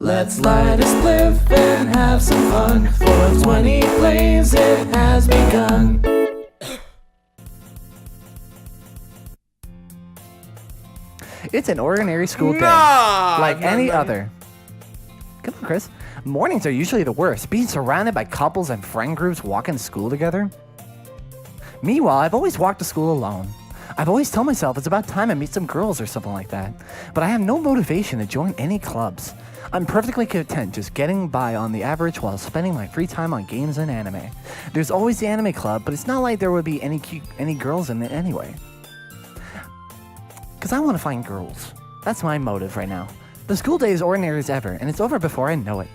Let's light a spliff and have some fun. 420 plays, it has begun. It's an ordinary school day, like any other. Come on, Chris. Mornings are usually the worst, being surrounded by couples and friend groups walking to school together. Meanwhile, I've always walked to school alone. I've always told myself it's about time I meet some girls or something like that, but I have no motivation to join any clubs. I'm perfectly content just getting by on the average while spending my free time on games and anime. There's always the anime club, but it's not like there would be any girls in it anyway. Because I want to find girls. That's my motive right now. The school day is ordinary as ever, and it's over before I know it.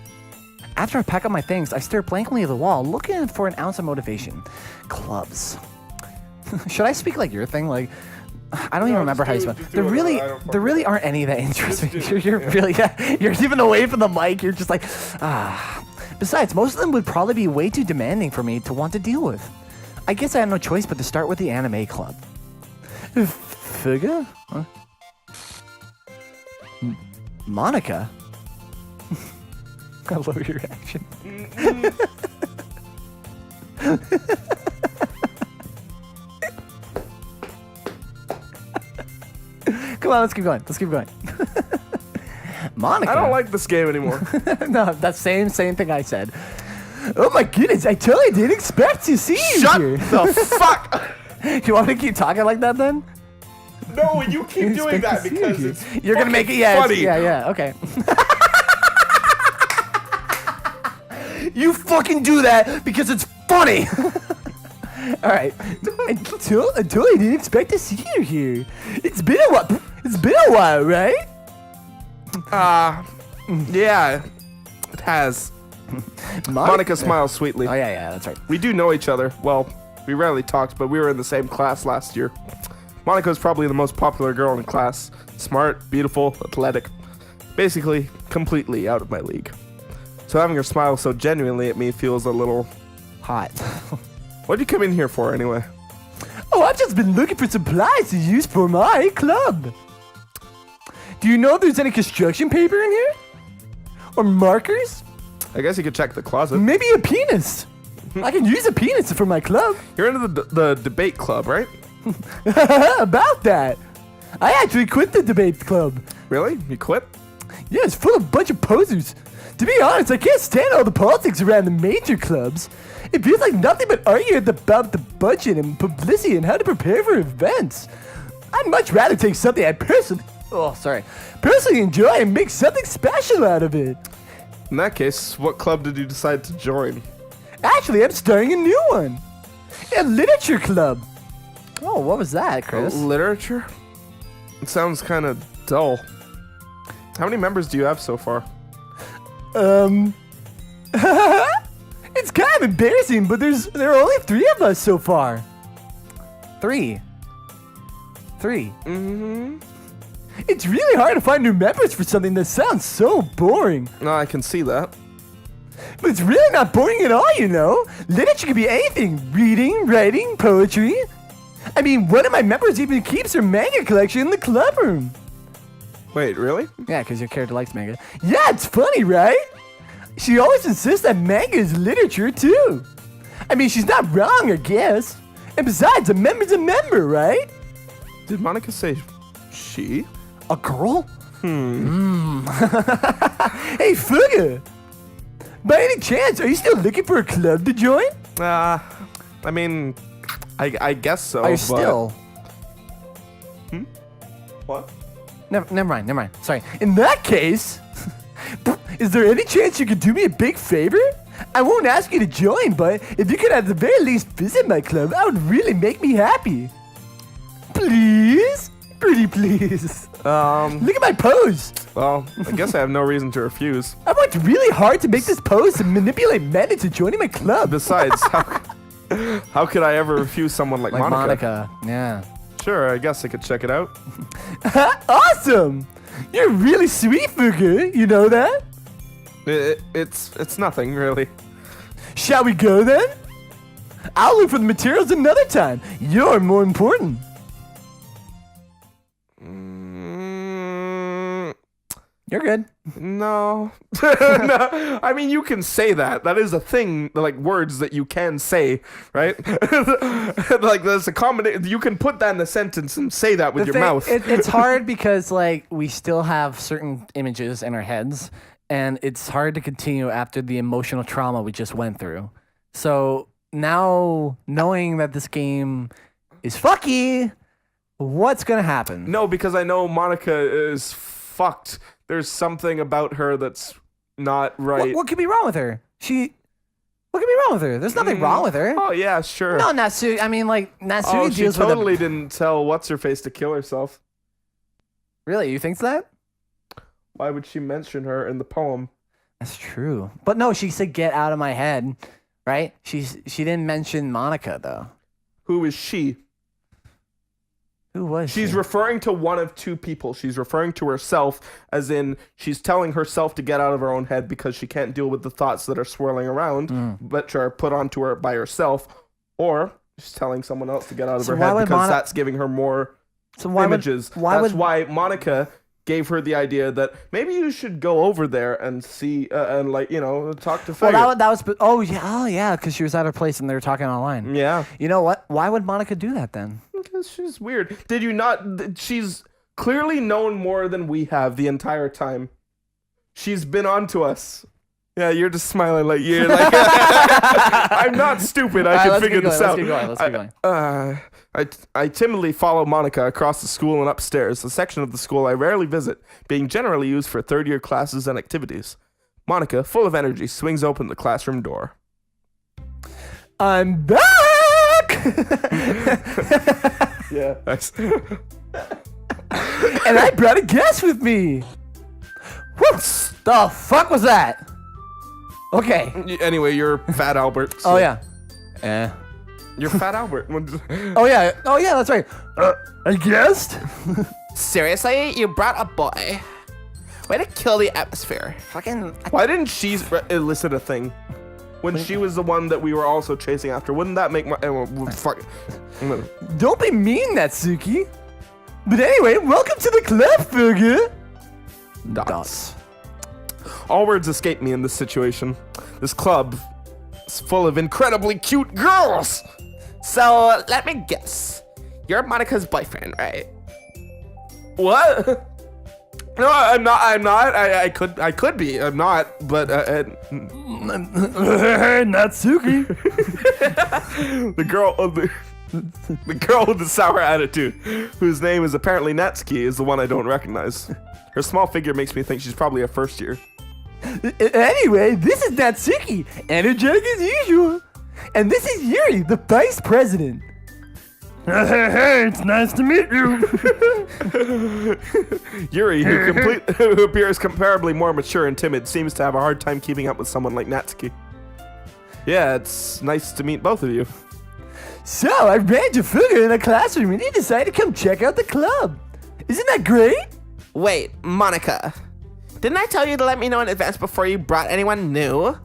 After I pack up my things, I stare blankly at the wall, looking for an ounce of motivation. Clubs. Should I speak like your thing? Like, I don't even remember how you spell. There really aren't any that interesting. You're really, you're even away from the mic. You're just like, ah. Besides, most of them would probably be way too demanding for me to want to deal with. I guess I had no choice but to start with the anime club. Fuga? Huh? Monica? I love your reaction. Come on, let's keep going. Monica. I don't like this game anymore. No, that same thing I said. Oh my goodness, I totally didn't expect to see you Shut here. the fuck! You want me to keep talking like that then? No, you keep doing that because you're gonna make it funny. Okay. You fucking do that because it's funny. All right. I totally didn't expect to see you here. It's been a while, right? Yeah, it has. Monica smiles sweetly. Oh yeah, that's right. We do know each other. Well, we rarely talked, but we were in the same class last year. Monica's probably the most popular girl in class. Smart, beautiful, athletic. Basically, completely out of my league. So having her smile so genuinely at me feels a little hot. What'd you come in here for anyway? Oh, I've just been looking for supplies to use for my club. Do you know if there's any construction paper in here? Or markers? I guess you could check the closet. Maybe a penis. I can use a penis for my club. You're into the debate club, right? About that. I actually quit the debate club. Really? You quit? Yeah, it's full of a bunch of posers. To be honest, I can't stand all the politics around the major clubs. It feels like nothing but arguing about the budget and publicity and how to prepare for events. I'd much rather take something I personally enjoy and make something special out of it. In that case, what club did you decide to join? Actually, I'm starting a new one. A literature club. Oh, what was that, Chris? Literature? It sounds kind of dull. How many members do you have so far? It's kind of embarrassing, but there are only 3 of us so far. 3. Mm-hmm. It's really hard to find new members for something that sounds so boring. No, I can see that. But it's really not boring at all, you know? Literature can be anything. Reading, writing, poetry. I mean, one of my members even keeps her manga collection in the club room. Wait, really? Yeah, because your character likes manga. Yeah, it's funny, right? She always insists that manga is literature, too. I mean, she's not wrong, I guess. And besides, a member's a member, right? Did Monica say she? A girl? Hey, Fuga! By any chance, are you still looking for a club to join? I mean, I guess so. Are you still? What? Never mind. Sorry. In that case, is there any chance you could do me a big favor? I won't ask you to join, but if you could at the very least visit my club, that would really make me happy. Please? Pretty please. Look at my pose. Well, I guess I have no reason to refuse. I worked really hard to make this pose to manipulate men into joining my club. Besides, how could I ever refuse someone like Monica? Yeah. Sure, I guess I could check it out. Awesome! You're really sweet, Fuga. You know that? It's nothing, really. Shall we go then? I'll look for the materials another time. You're more important. You're good. No. No. I mean, you can say that. That is a thing, like words that you can say, right? Like, there's a combination. You can put that in a sentence and say that with your mouth. It's hard because, like, we still have certain images in our heads, and it's hard to continue after the emotional trauma we just went through. So now, knowing that this game is fucky, what's going to happen? No, because I know Monica is fucked. There's something about her that's not right. What could be wrong with her? What could be wrong with her? There's nothing wrong with her. Oh, yeah, sure. No, Natsuki. I mean, like, Natsuki she deals totally with didn't tell What's-Her-Face to kill herself. Really? You think that? Why would she mention her in the poem? That's true. But no, she said, get out of my head, right? She didn't mention Monica, though. Who is she? Who was She's she? referring to one of two people. She's referring to herself, as in she's telling herself to get out of her own head because she can't deal with the thoughts that are swirling around, which are put onto her by herself, or she's telling someone else to get out of her head because that's giving her more images. That's why Monica gave her the idea that maybe you should go over there and see and talk to Faggot. Well, that was yeah, because she was at her place and they were talking online. Yeah. You know what? Why would Monica do that then? Because she's weird. Did you not? She's clearly known more than we have the entire time. She's been on to us. Yeah, you're just smiling like you're like. I'm not stupid. I can figure this out. Let's keep going. I timidly follow Monica across the school and upstairs, a section of the school I rarely visit, being generally used for third-year classes and activities. Monica, full of energy, swings open the classroom door. I'm back! Yeah. Nice. And I brought a guest with me. What the fuck was that? Okay. Anyway, you're Fat Albert. So Oh, yeah. You're Fat Albert. Oh, yeah, that's right. A guest? Seriously? You brought a boy? Way to kill the atmosphere. Fucking... Why didn't she elicit a thing? When she was the one that we were also chasing after. Wouldn't that make my... fuck it. Don't be mean, Natsuki. But anyway, welcome to the club, Fugger. Dots. All words escape me in this situation. This club is full of incredibly cute girls. So, let me guess. You're Monica's boyfriend, right? What? No, I'm not. I could be. I'm not. But Natsuki. the girl with the sour attitude, whose name is apparently Natsuki, is the one I don't recognize. Her small figure makes me think she's probably a first year. Anyway, this is Natsuki, energetic as usual. And this is Yuri, the vice president. Hey, it's nice to meet you. Yuri, who appears comparably more mature and timid, seems to have a hard time keeping up with someone like Natsuki. Yeah, it's nice to meet both of you. So, I ran to Fugger in a classroom and he decided to come check out the club. Isn't that great? Wait, Monica. Didn't I tell you to let me know in advance before you brought anyone new?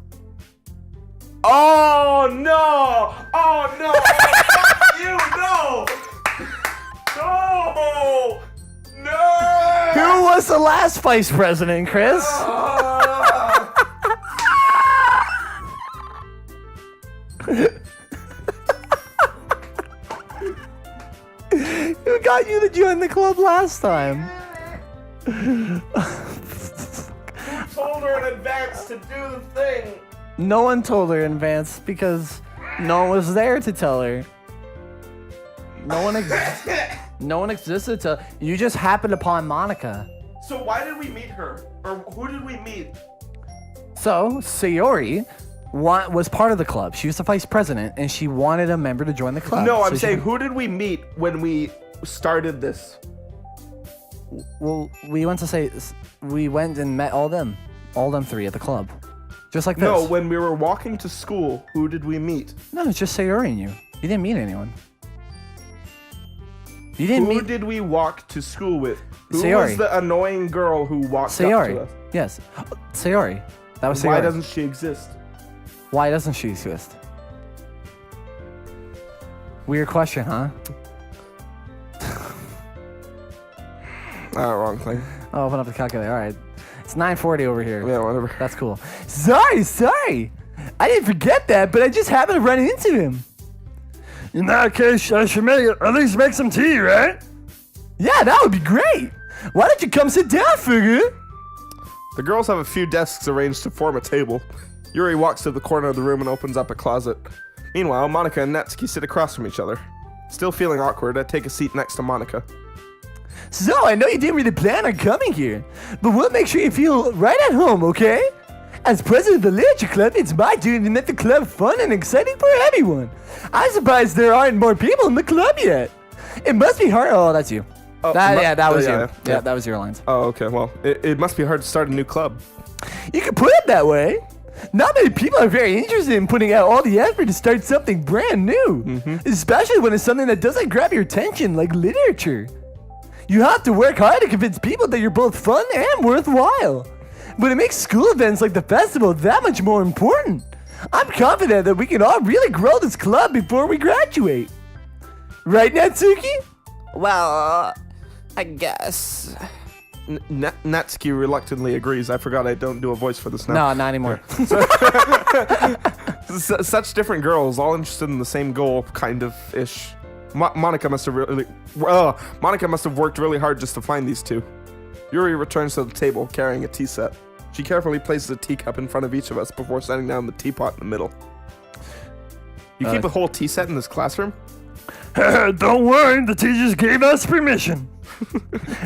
Oh, no! Oh, no! Fuck you! No! No! No! Who was the last vice president, Chris? Who got you to join the club last time? Told her in advance to do the thing. No one told her in advance because no one was there to tell her. No one existed to. You just happened upon Monica. So why did we meet her? Or who did we meet? So Sayori was part of the club. She was the vice president, and she wanted a member to join the club. No, I'm So saying who did we meet when we started this? Well, we went and met all them three at the club, just like this. No, when we were walking to school, who did we meet? No, it's just Sayori and you. You didn't meet anyone. You didn't Who meet did we walk to school with? Who Sayori. was the annoying girl who walked up to Sayori. us? Yes, Sayori. That was Sayori. Why doesn't she exist? Why doesn't she exist? Weird question, huh? Wrong thing. I'll open up the calculator. All right. It's 9:40 over here. Yeah, whatever. That's cool. Sorry. I didn't forget that, but I just happened to run into him. In that case, I should at least make some tea, right? Yeah, that would be great. Why don't you come sit down, Fugu? The girls have a few desks arranged to form a table. Yuri walks to the corner of the room and opens up a closet. Meanwhile, Monica and Natsuki sit across from each other. Still feeling awkward, I take a seat next to Monica. So, I know you didn't really plan on coming here, but we'll make sure you feel right at home, okay? As president of the Literature Club, it's my duty to make the club fun and exciting for everyone. I'm surprised there aren't more people in the club yet. It must be hard. Oh, that's you. That was you. Yeah, that was your lines. Oh, okay. Well, it must be hard to start a new club. You can put it that way. Not many people are very interested in putting out all the effort to start something brand new, especially when it's something that doesn't grab your attention like literature. You have to work hard to convince people that you're both fun and worthwhile. But it makes school events like the festival that much more important. I'm confident that we can all really grow this club before we graduate. Right, Natsuki? Well, I guess. Natsuki reluctantly agrees. I forgot I don't do a voice for this now. No, not anymore. Such different girls, all interested in the same goal, kind of ish. Monica must have worked really hard just to find these two. Yuri returns to the table carrying a tea set. She carefully places a teacup in front of each of us before setting down the teapot in the middle. You keep a whole tea set in this classroom? Don't worry, the teachers gave us permission.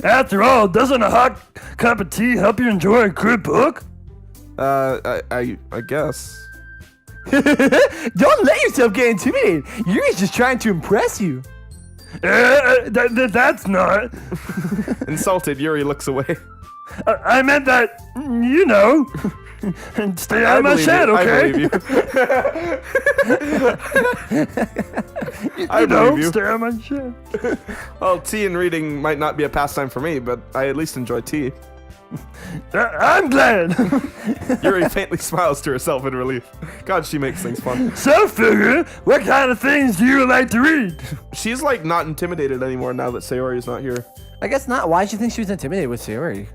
After all, doesn't a hot cup of tea help you enjoy a good book? I guess. Don't let yourself get intimidated. Yuri's just trying to impress you. That's not. Insulted, Yuri looks away. I meant that, you know, stay out of my shed, okay? I believe you. I believe you. Stay out of my shed. Well, tea and reading might not be a pastime for me, but I at least enjoy tea. I'm glad. Yuri faintly smiles to herself in relief. God, she makes things fun. So, Figure, what kind of things do you like to read? She's like not intimidated anymore now that Sayori's not here. I guess not. Why did you think she was intimidated with Sayori?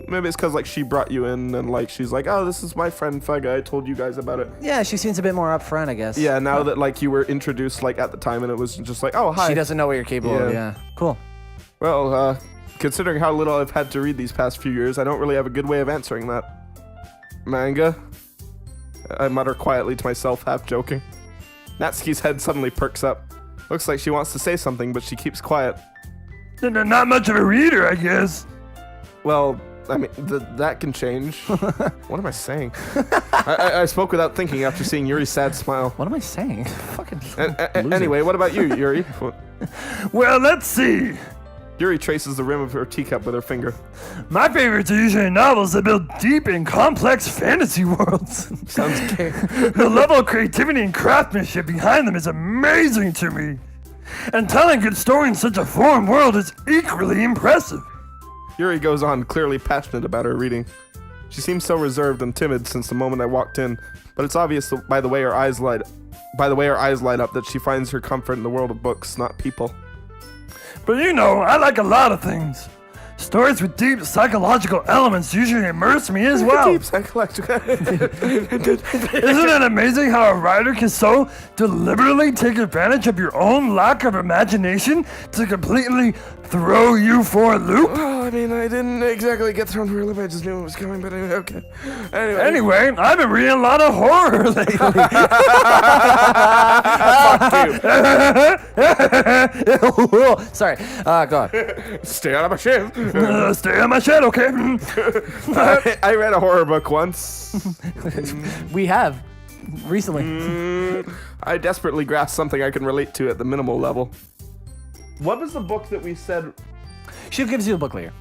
Maybe it's because like she brought you in and like she's like, oh, this is my friend Fega. I told you guys about it. Yeah, she seems a bit more upfront, I guess. Yeah, now that like you were introduced like at the time and it was just like, oh, hi. She doesn't know what you're capable of. Yeah. Cool. Well, considering how little I've had to read these past few years, I don't really have a good way of answering that. Manga? I mutter quietly to myself, half joking. Natsuki's head suddenly perks up. Looks like she wants to say something, but she keeps quiet. Not much of a reader, I guess. Well, I mean, that can change. What am I saying? I spoke without thinking after seeing Yuri's sad smile. What am I saying? Fucking Anyway, what about you, Yuri? Well, let's see. Yuri traces the rim of her teacup with her finger. My favorites are usually novels that build deep and complex fantasy worlds. Sounds gay. The level of creativity and craftsmanship behind them is amazing to me. And telling good story in such a foreign world is equally impressive. Yuri goes on, clearly passionate about her reading. She seems so reserved and timid since the moment I walked in, but it's obvious by the way her eyes light up that she finds her comfort in the world of books, not people. But you know, I like a lot of things. Stories with deep psychological elements usually immerse me as well. Deep psychological. Isn't it amazing how a writer can so deliberately take advantage of your own lack of imagination to completely throw you for a loop? Oh, I mean, I didn't exactly get thrown for a loop. I just knew it was coming, but anyway, okay. Anyway, I've been reading a lot of horror lately. Fuck you. Sorry. Go on. Stay out of my shit. Stay on my shed, okay? I read a horror book once. We have. Recently. I desperately grasp something I can relate to at the minimal level. What was the book that we said? She gives you the book later.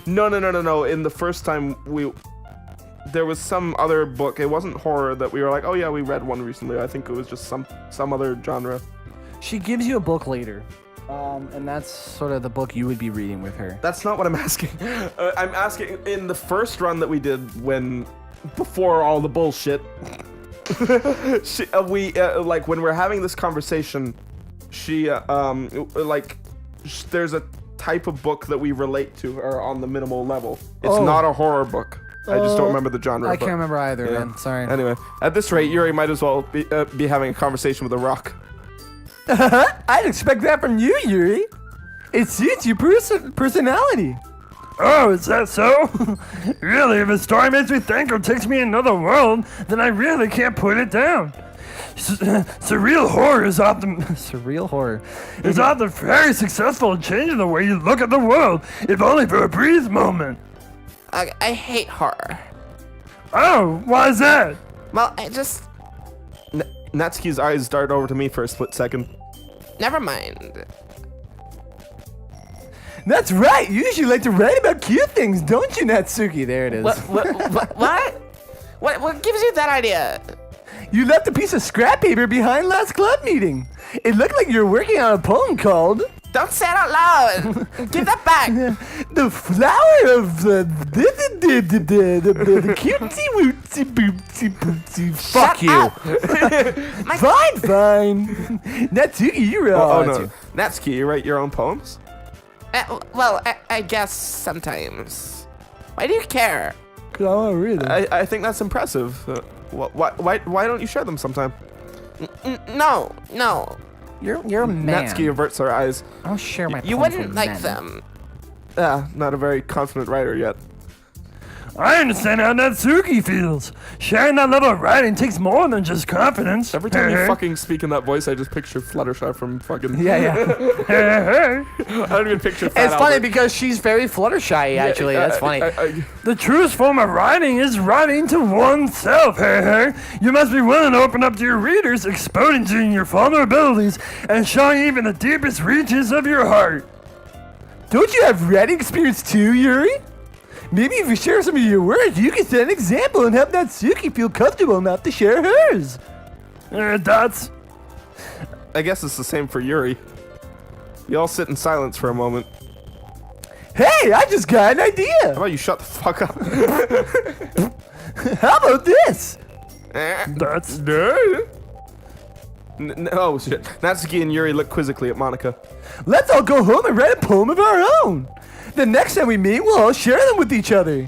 No. In the first time there was some other book. It wasn't horror that we were like, oh yeah, we read one recently. I think it was just some other genre. She gives you a book later. And that's sort of the book you would be reading with her. That's not what I'm asking. I'm asking in the first run that we did before all the bullshit. Like when we're having this conversation, there's a type of book that we relate to are on the minimal level. It's not a horror book. I just don't remember the genre. I can't remember either, man. Sorry. Anyway, at this rate, Yuri might as well be having a conversation with a rock. I'd expect that from you, Yuri. It suits your personality. Oh, is that so? Really, if a story makes me think or takes me in another world, then I really can't put it down. Surreal horror is often Surreal horror. is often very successful in changing the way you look at the world, if only for a brief moment. I hate horror. Oh, why is that? Well, I just... Natsuki's eyes dart over to me for a split second. Never mind. That's right. You usually like to write about cute things, don't you, Natsuki? There it is. What gives you that idea? You left a piece of scrap paper behind last club meeting. It looked like you were working on a poem called Don't say it out loud. Give that back. The Flower of the cutesy wootsy bootsy bootsy. Fuck you. Fine. Natsuki, you're Oh no, Natsuki, you write your own poems? Well, I guess sometimes. Why do you care? I want to read them. I think that's impressive. Why don't you share them sometime? No. You're a man. Natsuki averts her eyes. I'll share my You poems wouldn't with like men. them. Not a very confident writer yet. I understand how Natsuki feels. Sharing that level of writing takes more than just confidence. Every time you fucking speak in that voice, I just picture Fluttershy from fucking... Yeah. I don't even picture Fat It's funny Albert. because she's very Fluttershy, actually. That's funny. The truest form of writing is writing to oneself. You must be willing to open up to your readers, exposing your vulnerabilities, and showing even the deepest reaches of your heart. Don't you have writing experience too, Yuri? Maybe if you share some of your work, you can set an example and help Natsuki feel comfortable enough to share hers. That's... I guess it's the same for Yuri. You all sit in silence for a moment. Hey, I just got an idea. How about you shut the fuck up? How about this? That's... Oh shit. Natsuki and Yuri look quizzically at Monica. Let's all go home and write a poem of our own. The next time we meet, we'll all share them with each other.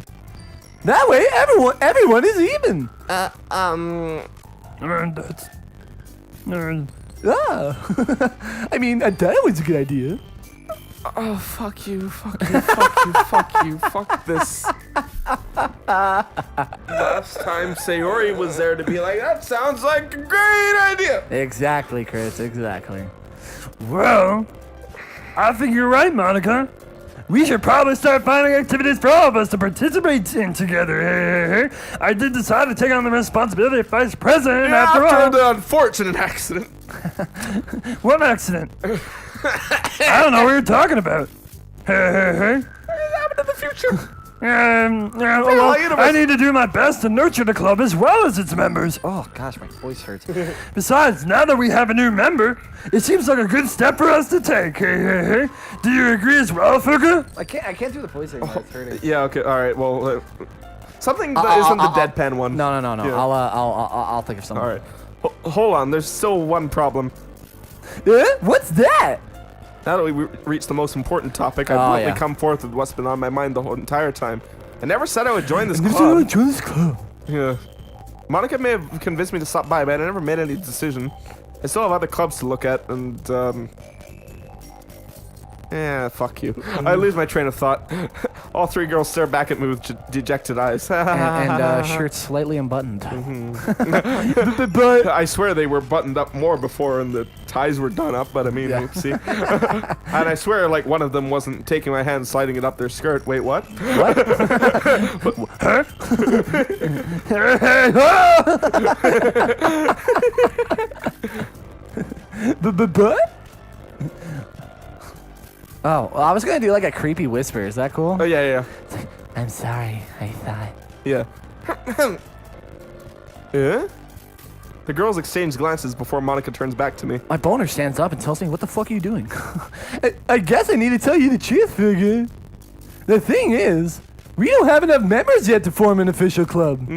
That way, everyone is even. That's... I mean, I thought it was a good idea. Oh, fuck you. Fuck this. Last time Sayori was there to be like, that sounds like a great idea. Exactly, Chris, exactly. Well, I think you're right, Monica. We should probably start finding activities for all of us to participate in together. I did decide to take on the responsibility of vice president after all. After the unfortunate accident. What accident? I don't know what you're talking about. What happened in the future? I need to do my best to nurture the club as well as its members. Oh gosh, my voice hurts. Besides, now that we have a new member, it seems like a good step for us to take. Do you agree as well, Fuka? I can't do the voice anymore. It's hurting. Yeah, okay, alright, well, something that isn't the deadpan one. No. Yeah. I'll think of something. Alright. Hold on, there's still one problem. What's that? Now that we reached the most important topic, I've bluntly come forth with what's been on my mind the whole entire time. I never said I would join this club. Join this club. Yeah. Monica may have convinced me to stop by, but I never made any decision. I still have other clubs to look at, and, yeah, fuck you. I lose my train of thought. All three girls stare back at me with dejected eyes. and shirts slightly unbuttoned. But I swear they were buttoned up more before and the ties were done up, but I mean, see. And I swear, like, one of them wasn't taking my hand, sliding it up their skirt. Wait, what? What? Huh? But? Oh, well, I was gonna do like a creepy whisper. Is that cool? Oh, yeah. I'm sorry. I thought. Yeah. Yeah? The girls exchange glances before Monica turns back to me. My boner stands up and tells me, "What the fuck are you doing?" I guess I need to tell you the truth, Figure. The thing is, we don't have enough members yet to form an official club.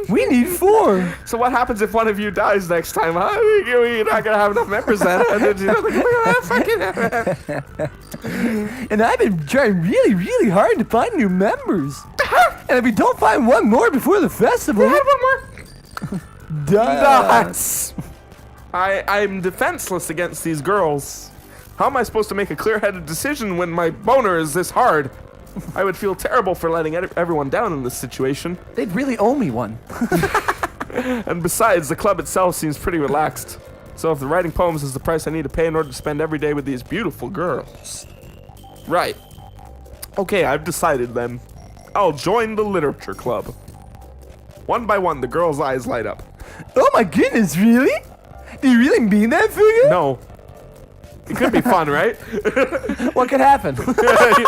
We need 4. So what happens if one of you dies next time, huh? You're not gonna have enough members then. And I've been trying really, really hard to find new members. And if we don't find one more before the festival, one more. duh. I'm defenseless against these girls. How am I supposed to make a clear-headed decision when my boner is this hard? I would feel terrible for letting everyone down in this situation. They'd really owe me one. And besides, the club itself seems pretty relaxed. So if the writing poems is the price I need to pay in order to spend every day with these beautiful girls. Right. Okay, I've decided then. I'll join the literature club. One by one, the girls' eyes light up. Oh my goodness, really? Do you really mean that, Fuga? No. It could be fun, right? What could happen? You really-